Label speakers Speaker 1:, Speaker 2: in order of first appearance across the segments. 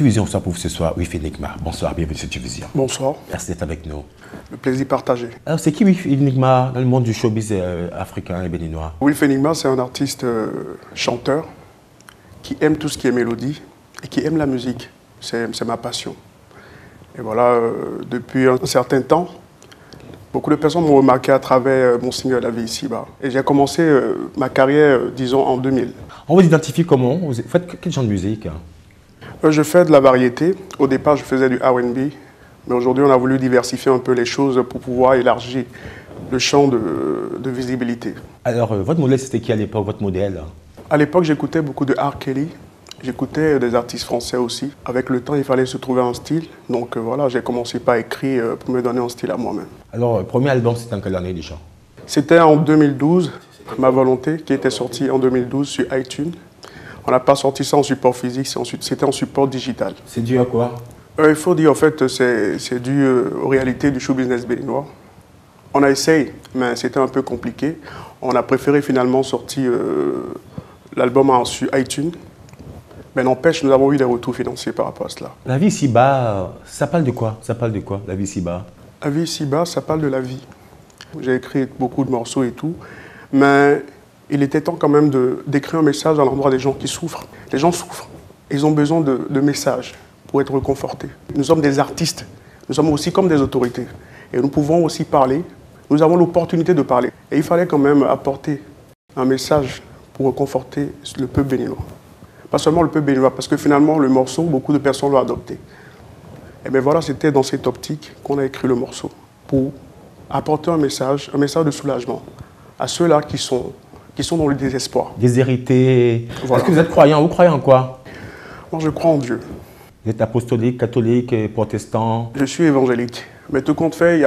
Speaker 1: Tuvision, ça pour vous ce soir, Wifi Enigma. Bonsoir, bienvenue sur Tuvision.
Speaker 2: Bonsoir.
Speaker 1: Merci d'être avec nous.
Speaker 2: Le plaisir partagé.
Speaker 1: Alors, c'est qui Wifi Enigma dans le monde du showbiz africain et béninois?
Speaker 2: Wifi Enigma, c'est un artiste chanteur qui aime tout ce qui est mélodie et qui aime la musique. C'est ma passion. Et voilà, depuis un certain temps, beaucoup de personnes m'ont remarqué à travers mon single La vie ici-bas. Et j'ai commencé ma carrière, disons, en 2000.
Speaker 1: On vous identifie comment? Vous faites quel genre de musique?
Speaker 2: Je fais de la variété. Au départ, je faisais du R&B. Mais aujourd'hui, on a voulu diversifier un peu les choses pour pouvoir élargir le champ de visibilité.
Speaker 1: Alors, votre modèle, c'était qui à l'époque, votre modèle?
Speaker 2: À l'époque, j'écoutais beaucoup de R. Kelly. J'écoutais des artistes français aussi. Avec le temps, il fallait se trouver un style. Donc voilà, j'ai commencé par écrire pour me donner un style à moi-même.
Speaker 1: Alors, le premier album, c'était en quelle année déjà?
Speaker 2: C'était en 2012, Ma Volonté, qui était sorti en 2012 sur iTunes. On n'a pas sorti ça en support physique, c'était en support digital.
Speaker 1: C'est dû à quoi?
Speaker 2: Il faut dire, en fait, c'est dû aux réalités du show business béninois. On a essayé, mais c'était un peu compliqué. On a préféré finalement sortir l'album sur iTunes. Mais n'empêche, nous avons eu des retours financiers par rapport à cela.
Speaker 1: La vie ici-bas, ça parle de quoi? Ça parle de quoi, la vie ici-bas?
Speaker 2: La vie ici-bas, ça parle de la vie. J'ai écrit beaucoup de morceaux et tout, mais il était temps quand même d'écrire un message à l'endroit des gens qui souffrent. Les gens souffrent. Ils ont besoin de messages pour être réconfortés. Nous sommes des artistes. Nous sommes aussi comme des autorités. Et nous pouvons aussi parler. Nous avons l'opportunité de parler. Et il fallait quand même apporter un message pour réconforter le peuple béninois. Pas seulement le peuple béninois, parce que finalement, le morceau, beaucoup de personnes l'ont adopté. Et bien voilà, c'était dans cette optique qu'on a écrit le morceau, pour apporter un message de soulagement à ceux-là qui sont dans le désespoir.
Speaker 1: Déshérités.
Speaker 2: Voilà.
Speaker 1: Est-ce que vous êtes croyant? Vous croyez en quoi?
Speaker 2: Moi, je crois en Dieu.
Speaker 1: Vous êtes apostolique, catholique, protestant?
Speaker 2: Je suis évangélique. Mais tout compte fait, il n'y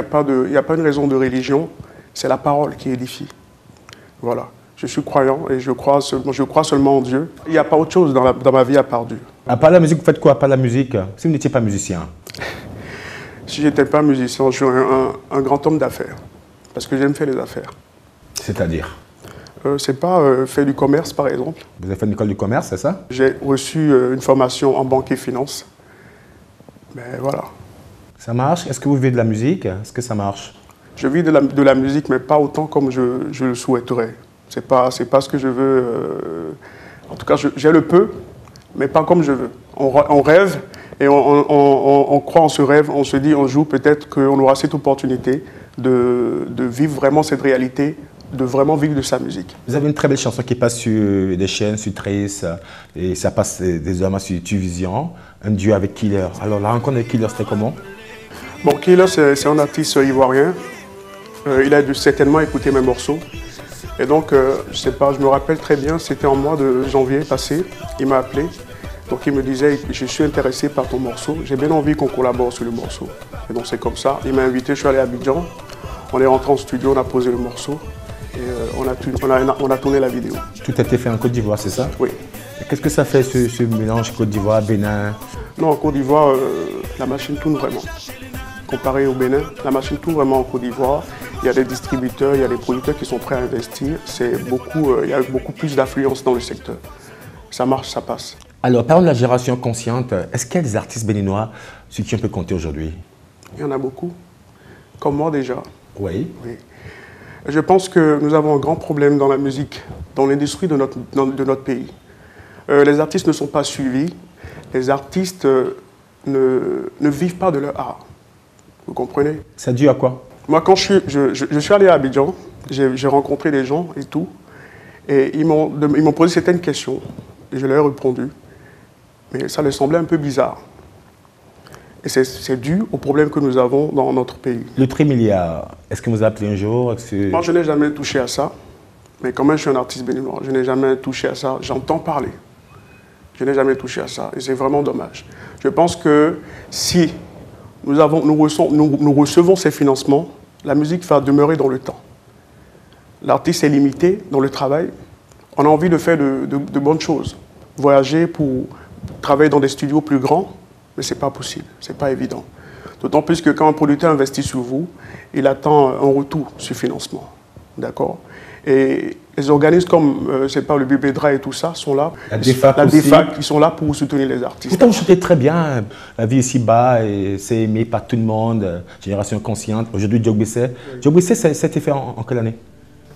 Speaker 2: a pas une raison de religion, c'est la parole qui édifie. Voilà. Je suis croyant et je crois seulement en Dieu. Il n'y a pas autre chose dans ma vie à part Dieu.
Speaker 1: À part la musique, vous faites quoi? À part la musique? Si vous n'étiez pas musicien?
Speaker 2: Si je n'étais pas musicien, je suis un grand homme d'affaires. Parce que j'aime faire les affaires.
Speaker 1: C'est-à-dire?
Speaker 2: C'est pas faire du commerce, par exemple.
Speaker 1: Vous avez fait une école de commerce, c'est ça?
Speaker 2: J'ai reçu une formation en banque et finance. Mais voilà.
Speaker 1: Ça marche? Est-ce que vous vivez de la musique? Est-ce que ça marche?
Speaker 2: Je vis de la musique, mais pas autant comme je le souhaiterais. C'est pas ce que je veux. En tout cas, j'ai le peu, mais pas comme je veux. On rêve et on croit en ce rêve. On se dit un jour peut-être qu'on aura cette opportunité de vivre vraiment cette réalité, de vraiment vivre de sa musique.
Speaker 1: Vous avez une très belle chanson qui passe sur des chaînes, sur Trace, et ça passe désormais sur Tuvision, un duo avec Killer. Alors la rencontre avec Killer, c'était comment?
Speaker 2: Bon, Killer, c'est un artiste ivoirien. Il a dû certainement écouter mes morceaux. Et donc, je sais pas, je me rappelle très bien, c'était en mois de janvier passé, il m'a appelé. Donc il me disait, je suis intéressé par ton morceau, j'ai bien envie qu'on collabore sur le morceau. Et donc c'est comme ça, il m'a invité, je suis allé à Abidjan, on est rentré en studio, on a posé le morceau et on a tourné la vidéo.
Speaker 1: Tout a été fait en Côte d'Ivoire, c'est ça?
Speaker 2: Oui.
Speaker 1: Qu'est-ce que ça fait ce mélange Côte d'Ivoire, Bénin?
Speaker 2: Non, en Côte d'Ivoire, la machine tourne vraiment. Comparé au Bénin, la machine tourne vraiment en Côte d'Ivoire. Il y a des distributeurs, il y a des producteurs qui sont prêts à investir. Il y a beaucoup plus d'affluence dans le secteur. Ça marche, ça passe.
Speaker 1: Alors, parlons de la génération consciente. Est-ce qu'il y a des artistes béninois sur qui on peut compter aujourd'hui?
Speaker 2: Il y en a beaucoup. Comme moi déjà.
Speaker 1: Oui.
Speaker 2: Oui. Je pense que nous avons un grand problème dans la musique, dans l'industrie de notre pays. Les artistes ne sont pas suivis. Les artistes ne vivent pas de leur art. Vous comprenez?
Speaker 1: Ça dû à quoi?
Speaker 2: Moi, quand je suis allé à Abidjan, j'ai rencontré des gens et tout, et ils m'ont posé certaines questions, et je leur ai répondu, mais ça leur semblait un peu bizarre. Et c'est dû au problème que nous avons dans notre pays.
Speaker 1: Le trimilliard, est-ce que vous avez appelé un jour?
Speaker 2: Moi, je n'ai jamais touché à ça, mais quand même, je suis un artiste béninois, je n'ai jamais touché à ça, j'entends parler. Je n'ai jamais touché à ça, et c'est vraiment dommage. Je pense que si nous recevons ces financements, la musique va demeurer dans le temps. L'artiste est limité dans le travail. On a envie de faire de bonnes choses. Voyager pour travailler dans des studios plus grands, mais ce n'est pas possible, ce n'est pas évident. D'autant plus que quand un producteur investit sur vous, il attend un retour sur financement. D'accord? Et les organismes comme, c'est pas le Bibedra et tout ça, sont là.
Speaker 1: La DEFAC
Speaker 2: La
Speaker 1: aussi.
Speaker 2: DEFAC, ils sont là pour soutenir les artistes.
Speaker 1: Pourtant, vous chantez très bien. La vie ici-bas, et c'est aimé par tout le monde. Génération consciente. Aujourd'hui, Diogbessé. Diogbessé, ça a été fait en quelle année?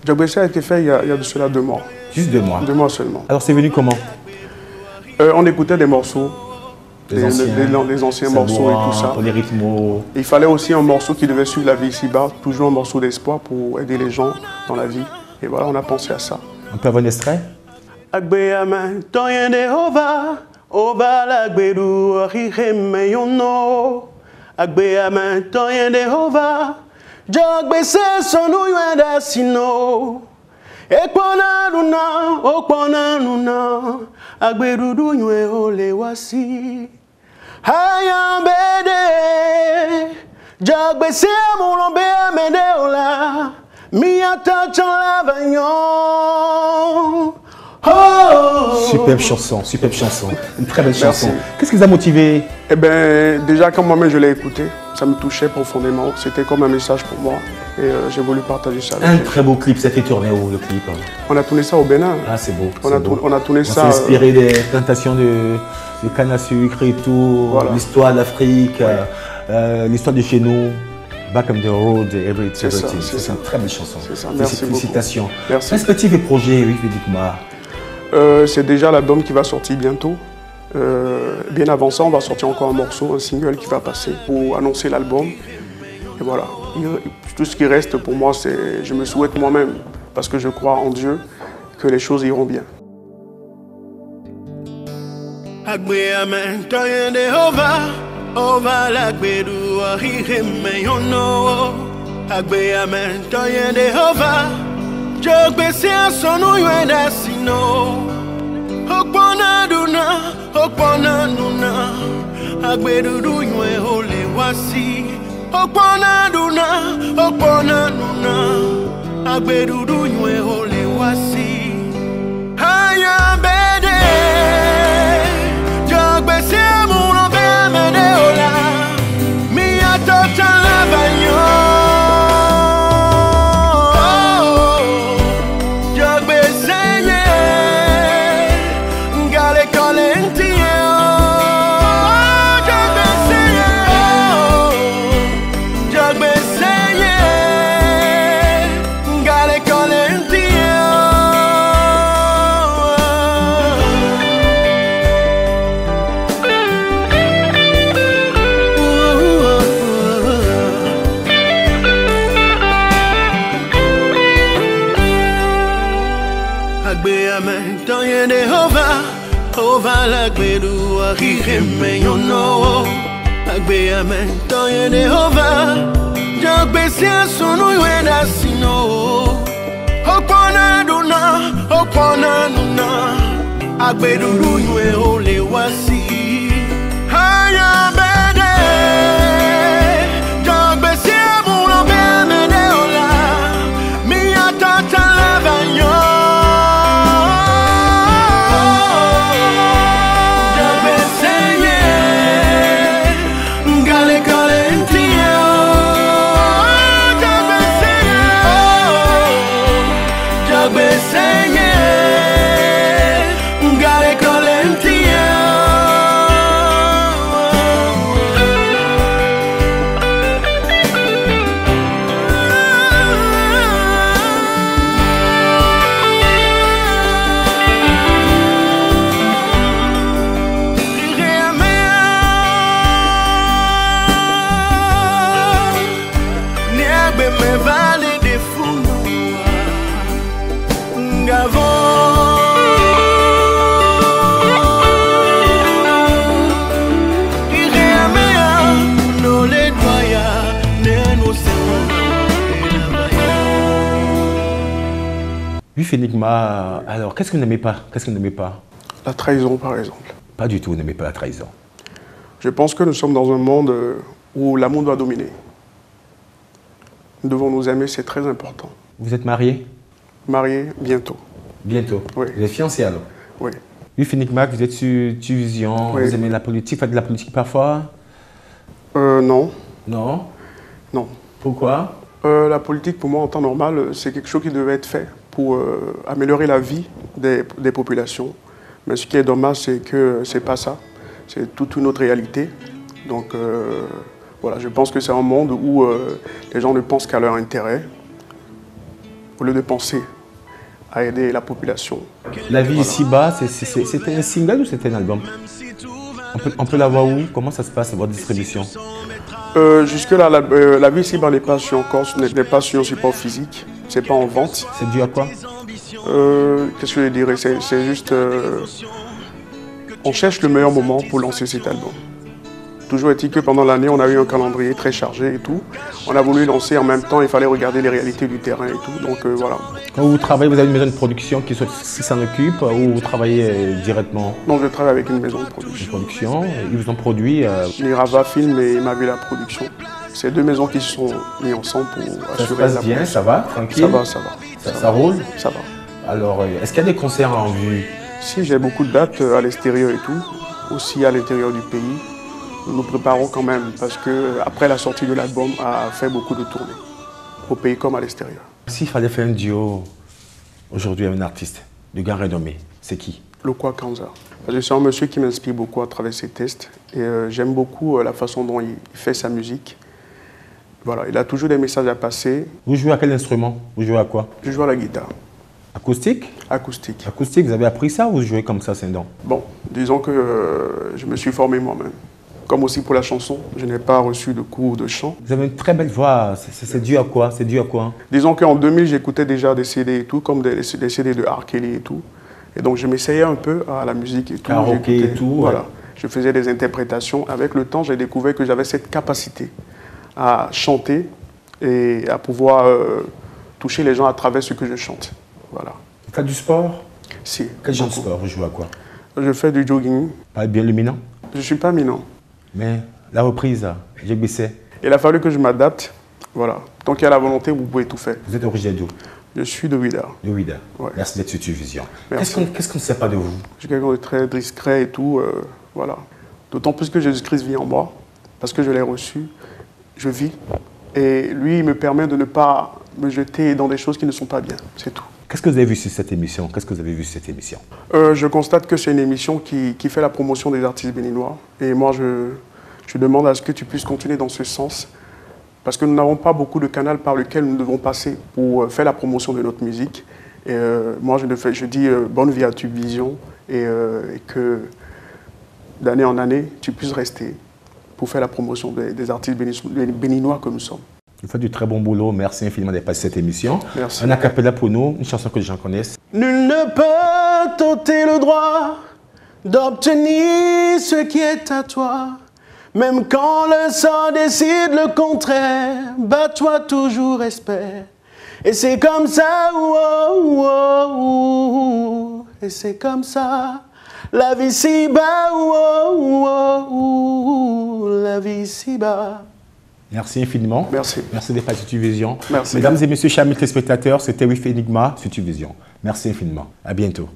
Speaker 2: Diogbessé a été fait il y a de cela 2 mois.
Speaker 1: Juste 2 mois.
Speaker 2: 2 mois seulement.
Speaker 1: Alors, c'est venu comment?
Speaker 2: On écoutait des morceaux,
Speaker 1: Les
Speaker 2: anciens morceaux et tout ça.
Speaker 1: Pour les rythmos.
Speaker 2: Il fallait aussi un morceau qui devait suivre la vie ici-bas, toujours un morceau d'espoir pour aider les gens dans la vie. Et voilà, on a pensé à ça.
Speaker 1: On peut avoir un extrait?
Speaker 2: Agbeame toyen de ova lagbedu oriheme yono. Agbeame toyen de ova, jogbese sonu yuenda sino. Ekpona nuna, agbedudu yue ole wasi. Hayambede, jogbese mulombe amede ola. Miata chanlavagnon. Oh!
Speaker 1: Superbe chanson, superbe chanson. Une très belle
Speaker 2: Merci.
Speaker 1: chanson. Qu'est-ce qui vous a motivé?
Speaker 2: Eh bien, déjà, quand moi-même je l'ai écouté, ça me touchait profondément. C'était comme un message pour moi. Et j'ai voulu partager ça avec
Speaker 1: Un
Speaker 2: eux.
Speaker 1: très beau clip. Ça fait tourner où, le clip?
Speaker 2: On a tourné ça au Bénin.
Speaker 1: Ah, c'est beau.
Speaker 2: On a tourné
Speaker 1: On s'est
Speaker 2: ça.
Speaker 1: inspiré des plantations de canne à sucre et tout.
Speaker 2: Voilà.
Speaker 1: L'histoire d'Afrique, l'histoire de chez nous. Back on the road, everything.
Speaker 2: C'est ça,
Speaker 1: C'est
Speaker 2: c'est
Speaker 1: une
Speaker 2: ça.
Speaker 1: très belle chanson.
Speaker 2: C'est ça, merci beaucoup.
Speaker 1: Félicitations.
Speaker 2: Merci.
Speaker 1: Perspective et projet, oui, dites-moi.
Speaker 2: C'est déjà l'album qui va sortir bientôt. Bien avant ça, on va sortir encore un morceau, un single qui va passer pour annoncer l'album. Et voilà. Tout ce qui reste pour moi, c'est je me souhaite moi-même, parce que je crois en Dieu, que les choses iront bien.
Speaker 3: Agbedudu nywe ole wasi. Hayambede, jogbese mulombe amede ola. Miato chanlavagnon. Jogbese ye, ngale kolenti ye. Jogbese ye, jogbese ye. Ova lagbedu ahireme yono. Agbeame toyene ova. Jogbese sonu yuenda sino. Okpona nuna. Agbedudu yue ole wasi. Hayambede. Jogbese mulombe amede ola. Miata chanlavagnon.
Speaker 1: Vif Enigma, alors qu'est-ce que vous n'aimez pas? Qu'est-ce que vous n'aimez pas?
Speaker 2: La trahison, par exemple.
Speaker 1: Pas du tout, vous n'aimez pas la trahison.
Speaker 2: Je pense que nous sommes dans un monde où l'amour doit dominer. Nous devons nous aimer, c'est très important.
Speaker 1: Vous êtes marié?
Speaker 2: Marié, bientôt.
Speaker 1: Bientôt.
Speaker 2: Oui.
Speaker 1: Vous êtes fiancé alors?
Speaker 2: Oui.
Speaker 1: Vif Enigma, vous êtes sur Vision,
Speaker 2: Oui.
Speaker 1: vous aimez la politique, faites de la politique parfois?
Speaker 2: Non.
Speaker 1: Non?
Speaker 2: Non.
Speaker 1: Pourquoi?
Speaker 2: La politique, pour moi, en temps normal, c'est quelque chose qui devait être fait pour améliorer la vie des populations. Mais ce qui est dommage, c'est que ce n'est pas ça. C'est toute une autre réalité. Donc voilà, je pense que c'est un monde où les gens ne pensent qu'à leur intérêt, au lieu de penser à aider la population.
Speaker 1: La vie ici-bas, c'était un single ou c'était un album? On peut l'avoir où? Comment ça se passe, votre distribution?
Speaker 2: Jusque-là, la vie ici-bas n'est pas sur encore, n'est pas sur un support physique, c'est pas en vente.
Speaker 1: C'est dû à quoi?
Speaker 2: Qu'est-ce que je dirais? C'est juste... on cherche le meilleur moment pour lancer cet album. Toujours est-il que pendant l'année, on a eu un calendrier très chargé et tout. On a voulu lancer en même temps, il fallait regarder les réalités du terrain et tout. Donc voilà.
Speaker 1: Quand vous travaillez, vous avez une maison de production qui s'en occupe ou vous travaillez directement?
Speaker 2: Non, je travaille avec une maison de production.
Speaker 1: Ils vous ont produit
Speaker 2: Nirava Film et Mavila Production. C'est deux maisons qui se sont mises ensemble pour assurer
Speaker 1: ça se passe bien, ça va, tranquille?
Speaker 2: Ça va.
Speaker 1: Ça roule?
Speaker 2: Ça va.
Speaker 1: Alors, est-ce qu'il y a des concerts en vue?
Speaker 2: Si, j'ai beaucoup de dates à l'extérieur et tout, aussi à l'intérieur du pays. Nous nous préparons quand même parce qu'après la sortie de l'album, a fait beaucoup de tournées, au pays comme à l'extérieur.
Speaker 1: S'il fallait faire un duo aujourd'hui avec un artiste de grand renommé, c'est qui?
Speaker 2: Lokwa Kanza. C'est un monsieur qui m'inspire beaucoup à travers ses tests et j'aime beaucoup la façon dont il fait sa musique. Voilà, il a toujours des messages à passer.
Speaker 1: Vous jouez à quel instrument? Vous jouez à quoi?
Speaker 2: Je joue à la guitare.
Speaker 1: Acoustique?
Speaker 2: Acoustique.
Speaker 1: Acoustique, vous avez appris ça ou vous jouez comme ça, Sindon?
Speaker 2: Bon, disons que je me suis formé moi-même. Comme aussi pour la chanson, je n'ai pas reçu de cours de chant.
Speaker 1: Vous avez une très belle voix, c'est dû à quoi? C'est dû à quoi?
Speaker 2: Disons qu'en 2000, j'écoutais déjà des CD et tout, comme des CD de R. Kelly et tout. Et donc je m'essayais un peu à la musique et tout.
Speaker 1: Karaoké et tout.
Speaker 2: Voilà.
Speaker 1: Ouais.
Speaker 2: Je faisais des interprétations. Avec le temps, j'ai découvert que j'avais cette capacité à chanter et à pouvoir toucher les gens à travers ce que je chante. Voilà.
Speaker 1: Vous faites du sport?
Speaker 2: Si.
Speaker 1: Quel genre de sport? Vous jouez à quoi?
Speaker 2: Je fais du jogging.
Speaker 1: Pas bien luminant?
Speaker 2: Je ne suis pas minant.
Speaker 1: Mais la reprise, j'ai glissé.
Speaker 2: Il a fallu que je m'adapte. Voilà. Tant qu'il y a la volonté, vous pouvez tout faire.
Speaker 1: Vous êtes originaire d'où?
Speaker 2: Je suis de Ouida.
Speaker 1: De Ouida.
Speaker 2: Ouais.
Speaker 1: Merci d'être sur Vision.
Speaker 2: Merci.
Speaker 1: Qu'est-ce qu'on ne sait pas de vous?
Speaker 2: Je suis quelqu'un de très discret et tout. Voilà. D'autant plus que Jésus-Christ vit en moi. Parce que je l'ai reçu. Je vis. Et lui, il me permet de ne pas me jeter dans des choses qui ne sont pas bien. C'est tout.
Speaker 1: Qu'est-ce que vous avez vu sur cette émission? Qu'est-ce que vous avez vu sur cette émission?
Speaker 2: Je constate que c'est une émission qui fait la promotion des artistes béninois. Et moi, je demande à ce que tu puisses continuer dans ce sens. Parce que nous n'avons pas beaucoup de canaux par lesquels nous devons passer pour faire la promotion de notre musique. Et moi, je dis bonne vie à Vision et que d'année en année, tu puisses rester pour faire la promotion des artistes béninois que nous sommes.
Speaker 1: Vous faites du très bon boulot. Merci infiniment d'être passé cette émission.
Speaker 2: Merci.
Speaker 1: Un acapella pour nous, une chanson que les gens connaissent.
Speaker 3: Nul ne peut t'ôter le droit d'obtenir ce qui est à toi. Même quand le sang décide le contraire, bats-toi toujours espère. Et c'est comme ça, oh, oh, oh, et c'est comme ça, la vie si bas, oh, oh, oh, la vie si bas.
Speaker 1: Merci infiniment.
Speaker 2: Merci.
Speaker 1: Merci d'être passé sur Vision.
Speaker 2: Merci.
Speaker 1: Mesdames et messieurs, chers téléspectateurs, c'était With Enigma sur Vision. Merci infiniment. À bientôt.